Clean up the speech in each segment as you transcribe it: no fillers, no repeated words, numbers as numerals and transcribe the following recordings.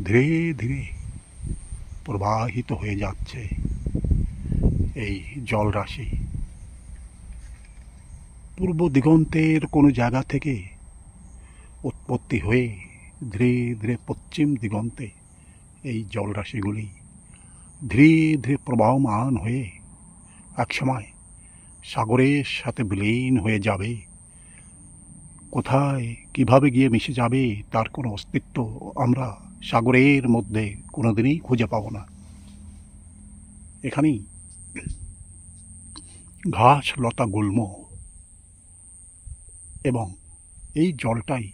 ধীরে ধীরে প্রবাহিত হয়ে যাচ্ছে এই জলরাশি। পূর্ব দিগন্তের কোনো জায়গা থেকে উৎপত্তি হয়ে ধীরে ধীরে পশ্চিম দিগন্তে এই জলরাশিগুলি ধীরে ধীরে প্রবাহমান হয়ে একসময় সাগরের সাথে বিলীন হয়ে যাবে। কোথায় কিভাবে গিয়ে মিশে যাবে তার কোনো অস্তিত্ব আমরা সাগরের মধ্যে কোনোদিনই খুঁজে পাব না। এখানেই ঘাস লতা গুল্ম এবং এই জলটাই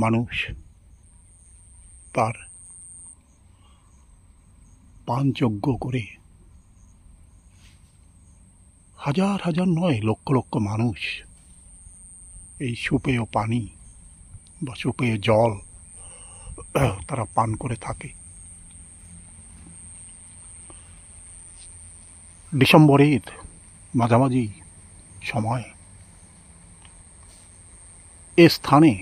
মানুষ তার পানযজ্ঞ করে হাজার হাজার নয় লক্ষ লক্ষ মানুষ এই সুপেয় পানি বা সুপেয় জল তারা পান করে থাকে। ডিসেম্বরের মাঝামাঝি সময় এ স্থানে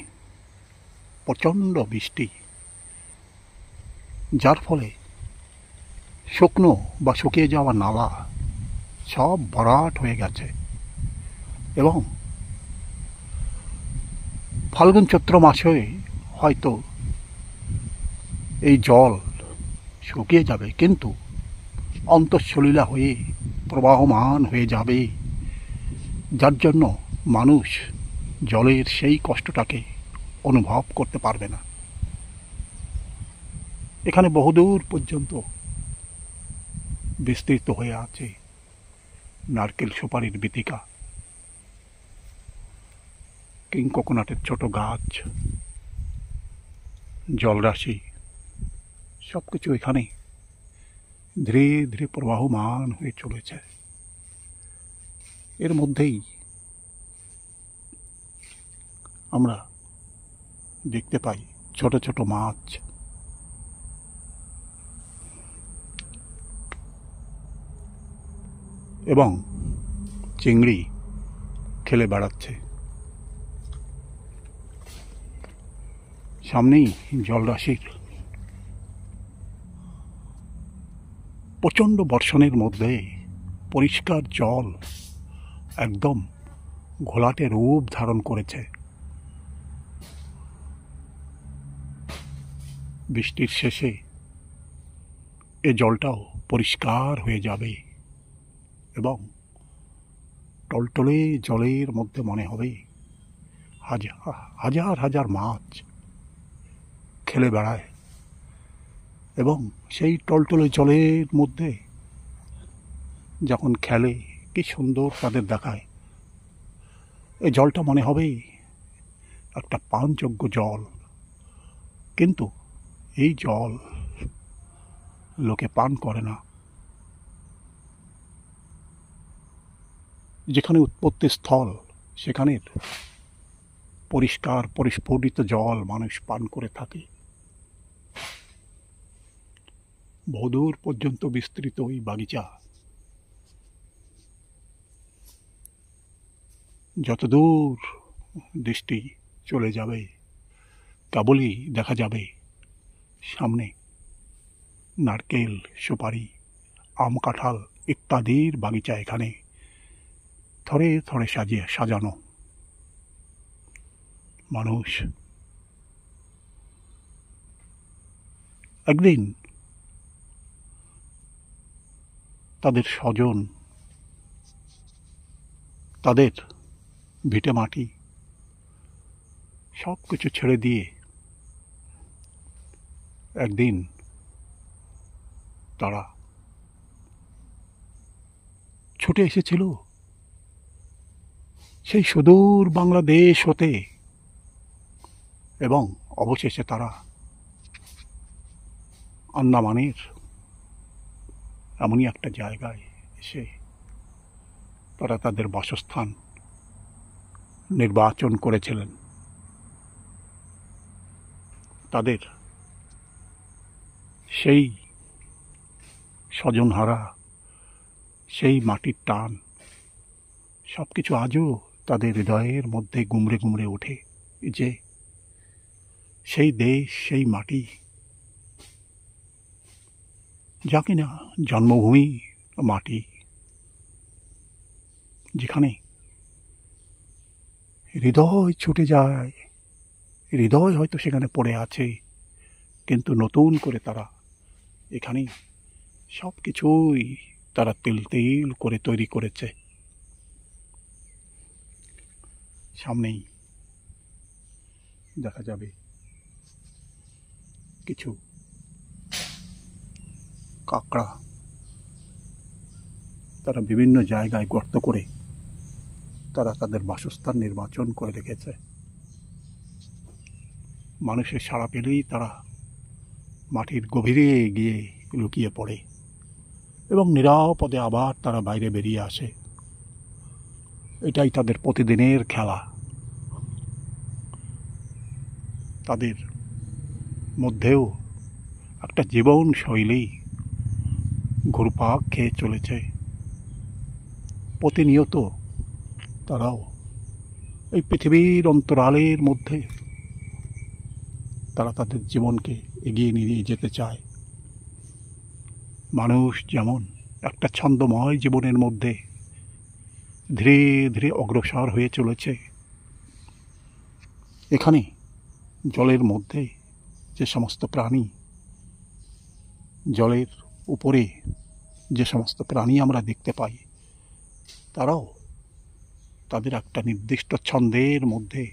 প্রচণ্ড বৃষ্টি, যার ফলে শুকনো বা শুকিয়ে যাওয়া নালা সব ভরাট হয়ে গেছে এবং ফাল্গুন চৈত্র মাসে হয়তো এই জল শুকিয়ে যাবে, কিন্তু অন্তঃসলীলা হয়ে প্রবাহমান হয়ে যাবে, যার জন্য মানুষ জলের সেই কষ্টটাকে অনুভব করতে পারবে না। এখানে বহুদূর পর্যন্ত বিস্তৃত হয়ে আছে নারকেল সুপারির বীথিকা, কিং কোকোনাটের ছোট গাছ, জলরাশি, সব কিছু এখানে ধীরে ধীরে প্রবাহমান হয়ে চলেছে। এর মধ্যেই আমরা দেখতে পাই ছোট ছোট মাছ, এবং চিংড়ি খেলে বেড়াচ্ছে। সামনেই জলরাশির প্রচণ্ড বর্ষণের মধ্যে পরিষ্কার জল একদম ঘোলাটে রূপ ধারণ করেছে। বৃষ্টির শেষে এ জলটাও পরিষ্কার হয়ে যাবে এবং টলটলে জলের মধ্যে মনে হবে হাজার হাজার মাছ খেলে বেড়ায়, এবং সেই টলটলে জলের মধ্যে যখন খেলে কি সুন্দর তাদের দেখায়। এই জলটা মনে হবে একটা পানযোগ্য জল, কিন্তু এই জল লোকে পান করে না। যেখানে উৎপত্তি স্থল সেখানের পরিষ্কার পরিস্ফুটিত জল মানুষ পান করে থাকে। বহুদূর পর্যন্ত বিস্তৃত ওই বাগিচা, যতদূর দৃষ্টি চলে যাবে কেবলই দেখা যাবে সামনে নারকেল, সুপারি, আম, কাঁঠাল ইত্যাদির বাগিচা এখানে থরে থরে সাজানো। মানুষ একদিন তাদের স্বজন, তাদের ভিটে মাটি সব কিছু ছেড়ে দিয়ে একদিন তারা ছুটে এসেছিল সেই সুদূর বাংলাদেশ হতে, এবং অবশেষে তারা আন্দামানের এমনই একটা জায়গায় এসে তারা তাদের বাসস্থান নির্বাচন করেছিলেন। তাদের সেই স্বজনহারা সেই মাটির টান সব কিছু আজও তাদের হৃদয়ের মধ্যে গুমড়ে গুমড়ে ওঠে, যে সেই দেশ, সেই মাটি, যা কিনা জন্মভূমি মাটি, যেখানে হৃদয় ছুটে যায়, হৃদয় হয়তো সেখানে পড়ে আছে, কিন্তু নতুন করে তারা এখানে সব কিছুই তারা তিল তিল করে তৈরি করেছে। সামনেই দেখা যাবে কিছু কাকড়া, তারা বিভিন্ন জায়গায় গর্ত করে তারা তাদের বাসস্থান নির্বাচন করে রেখেছে। মানুষের সাড়া পেলেই তারা মাটির গভীরে গিয়ে লুকিয়ে পড়ে এবং নিরাপদে আবার তারা বাইরে বেরিয়ে আসে। এটাই তাদের প্রতিদিনের খেলা। তাদের মধ্যেও একটা জীবন শৈলী ঘুরপাক খেয়ে চলেছে। প্রতিনিয়ত তারাও এই পৃথিবীর অন্তরালের মধ্যে তারা তাদের জীবনকে এগিয়ে নিয়ে যেতে চায়। মানুষ যেমন একটা ছন্দময় জীবনের মধ্যে ধীরে ধীরে অগ্রসর হয়ে চলেছে, এখানে জলের মধ্যে যে সমস্ত প্রাণী, জলের উপরে যে সমস্ত প্রাণী আমরা দেখতে পাই, তারাও তাদের একটা নির্দিষ্ট ছন্দের মধ্যে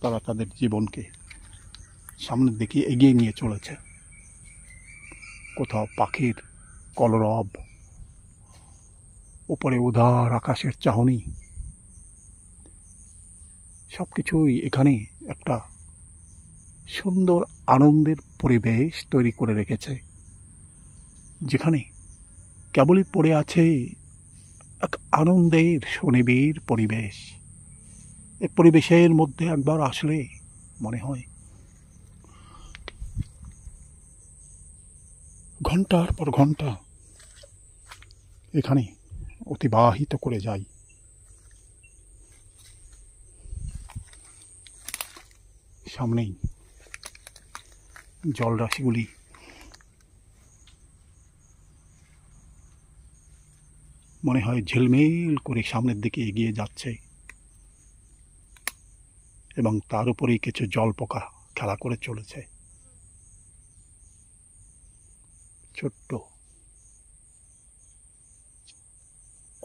তারা তাদের জীবনকে সামনের দিকে এগিয়ে নিয়ে চলেছে। কোথাও পাখির কলরব, উপরে উদার আকাশের চাহনি, সব কিছুই এখানে একটা সুন্দর আনন্দের পরিবেশ তৈরি করে রেখেছে, যেখানে কেবলই পড়ে আছে এক আনন্দের সুনিবিড় পরিবেশ। এই পরিবেশের মধ্যে একবার আসলে মনে হয় ঘন্টার পর ঘন্টা এখানে অতিবাহিত করে যাই। সামনেই জলরাশিগুলি মনে হয় ঝিলমিল করে সামনের দিকে এগিয়ে যাচ্ছে এবং তার উপরেই কিছু জল পোকা খেলা করে চলেছে। ছোট্ট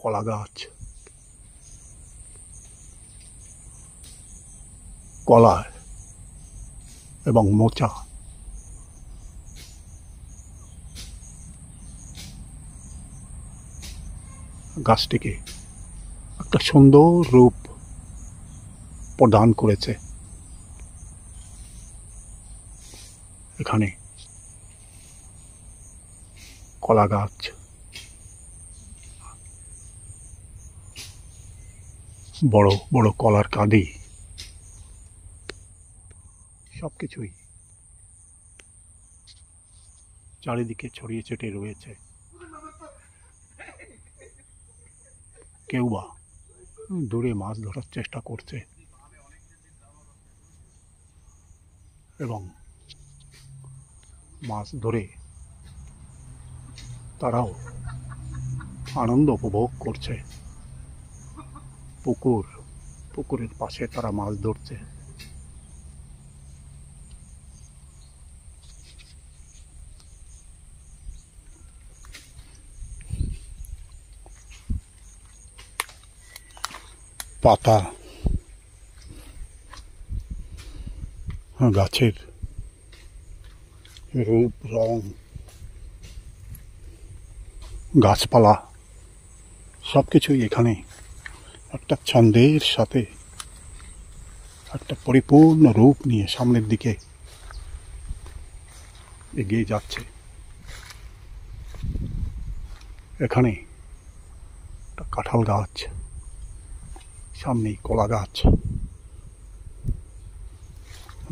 কলা গাছ, কলা এবং মোচা, গাছটিকে একটা সুন্দর রূপ প্রদান করেছে। এখানে কলা গাছ, বড় বড় কলার কাঁদি, সবকিছুই চারিদিকে ছড়িয়ে ছিটিয়ে রয়েছে। কেউ বা দূরে মাছ ধরার চেষ্টা করছে এবং মাছ ধরে তারাও আনন্দ উপভোগ করছে। পুকুরের পাশে তারা মাছ ধরছে। পাতা, গাছের রূপ রং, গাছপালা, সবকিছুই এখানে একটা ছন্দের সাথে একটা পরিপূর্ণ রূপ নিয়ে সামনের দিকে এগিয়ে যাচ্ছে। এখানে একটা কাঁঠাল গাছ, সামনেই কলা গাছ,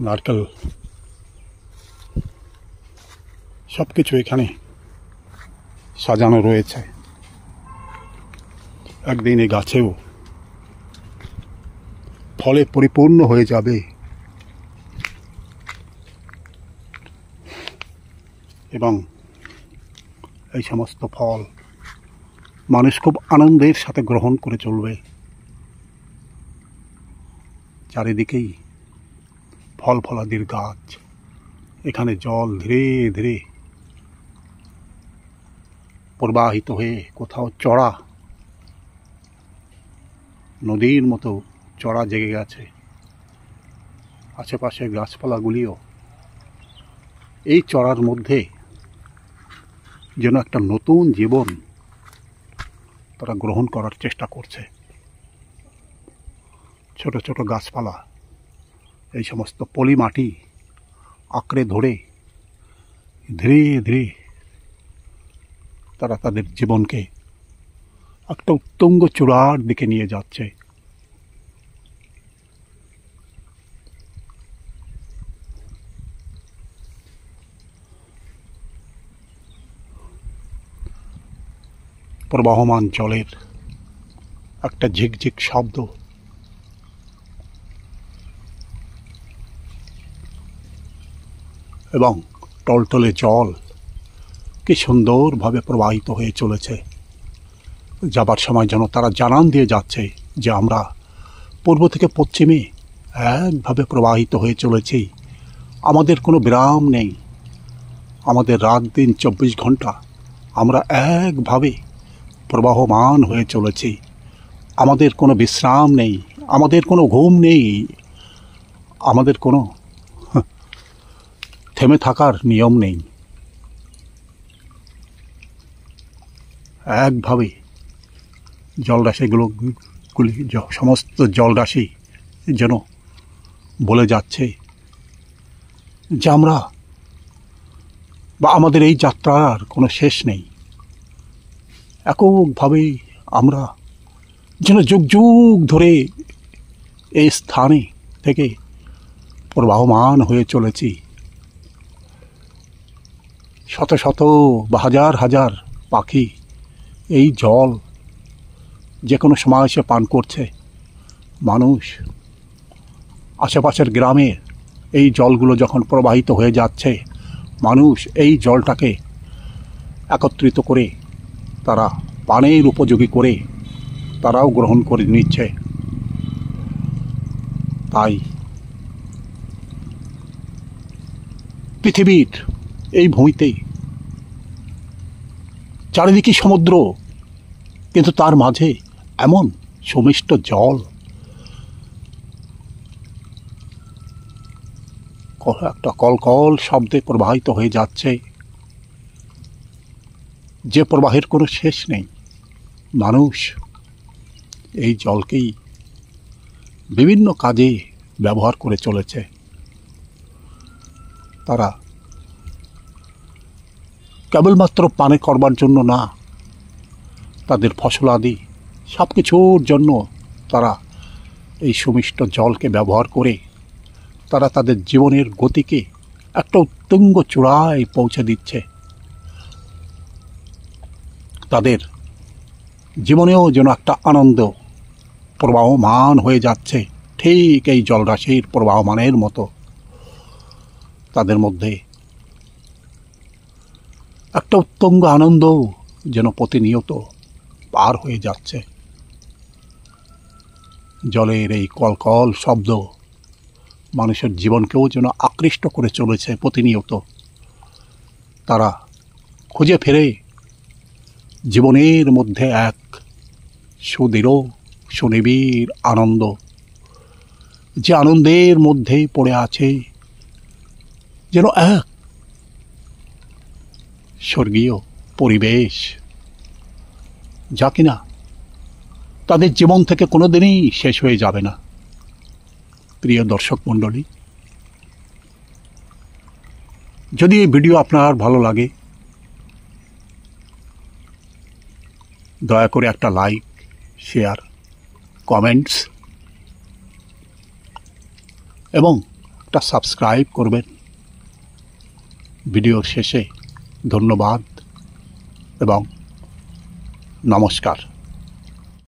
নারকেল, সবকিছু এখানে সাজানো রয়েছে। একদিন এই গাছেও ফলে পরিপূর্ণ হয়ে যাবে এবং এই সমস্ত ফল মানুষ খুব আনন্দের সাথে গ্রহণ করে চলবে। চারিদিকেই ফল ফলাদির গাছ, এখানে জল ধীরে ধীরে প্রবাহিত হয়ে কোথাও চড়া নদীর মতো চড়া জেগে গেছে। আশেপাশে গাছপালাগুলিও এই চড়ার মধ্যে যেন একটা নতুন জীবন তারা গ্রহণ করার চেষ্টা করছে। ছোট ছোট গাছপালা এই সমস্ত পলি মাটি আঁকড়ে ধরে ধীরে ধীরে তারা তাদের জীবনকে একটা উত্তুঙ্গ চূড়ার দিকে নিয়ে যাচ্ছে। প্রবাহমান জলের একটা ঝিকঝিক শব্দ এবং টলটলে জল কি সুন্দরভাবে প্রবাহিত হয়ে চলেছে। যাবার সময় যেন তারা জানান দিয়ে যাচ্ছে যে আমরা পূর্ব থেকে পশ্চিমে একভাবে প্রবাহিত হয়ে চলেছি, আমাদের কোনো বিরাম নেই। আমাদের রাত দিন 24 ঘন্টা আমরা একভাবে প্রবাহমান হয়ে চলেছি। আমাদের কোনো বিশ্রাম নেই, আমাদের কোনো ঘুম নেই, আমাদের কোনো থেমে থাকার নিয়ম নেই। একভাবে জলরাশিগুলি সমস্ত জলরাশি যেন বলে যাচ্ছে যে আমরা বা আমাদের এই যাত্রার কোনো শেষ নেই। এককভাবে আমরা যেন যুগ যুগ ধরে এই স্থানে থেকে প্রবাহমান হয়ে চলেছি। শত শত বা হাজার হাজার পাখি এই জল যে কোনো সময় এসে পান করছে। মানুষ আশেপাশের গ্রামে এই জলগুলো যখন প্রবাহিত হয়ে যাচ্ছে, মানুষ এই জলটাকে একত্রিত করে তারা পানের উপযোগী করে তারাও গ্রহণ করে নিচ্ছে। তাই পৃথিবীর এই ভূমিতে চারিদিকে সমুদ্র, কিন্তু তার মাঝে এমন সুমিষ্ট জল, একটা কলকল শব্দে প্রবাহিত হয়ে যাচ্ছে, যে প্রবাহের কোনো শেষ নেই। মানুষ এই জলকেই বিভিন্ন কাজে ব্যবহার করে চলেছে। তারা কেবলমাত্র পানে করবার জন্য না, তাদের ফসলাদি সব কিছুর জন্য তারা এই সুমিষ্ট জলকে ব্যবহার করে তারা তাদের জীবনের গতিকে একটা উত্তুঙ্গ চূড়ায় পৌঁছে দিচ্ছে। তাদের জীবনেও যেন একটা আনন্দ প্রবাহমান হয়ে যাচ্ছে, ঠিক এই জলরাশির প্রবাহমানের মতো। তাদের মধ্যে একটা উত্তুঙ্গ আনন্দ যেন প্রতিনিয়ত পার হয়ে যাচ্ছে। জলের এই কলকল শব্দ মানুষের জীবনকেও যেন আকৃষ্ট করে চলেছে প্রতিনিয়ত। তারা খুঁজে ফেরে জীবনের মধ্যে এক সুদৃঢ় সুনিবিড় আনন্দ, যে আনন্দের মধ্যেই পড়ে আছে যেন এক স্বর্গীয় পরিবেশ, যা কিনা তাদের জীবন থেকে কোনোদিনই শেষ হয়ে যাবে না। প্রিয় দর্শক মণ্ডলী, যদি এই ভিডিও আপনার ভালো লাগে, দয়া করে একটা লাইক, শেয়ার, কমেন্টস এবং একটা সাবস্ক্রাইব করবেন। ভিডিওর শেষে ধন্যবাদ এবং নমস্কার।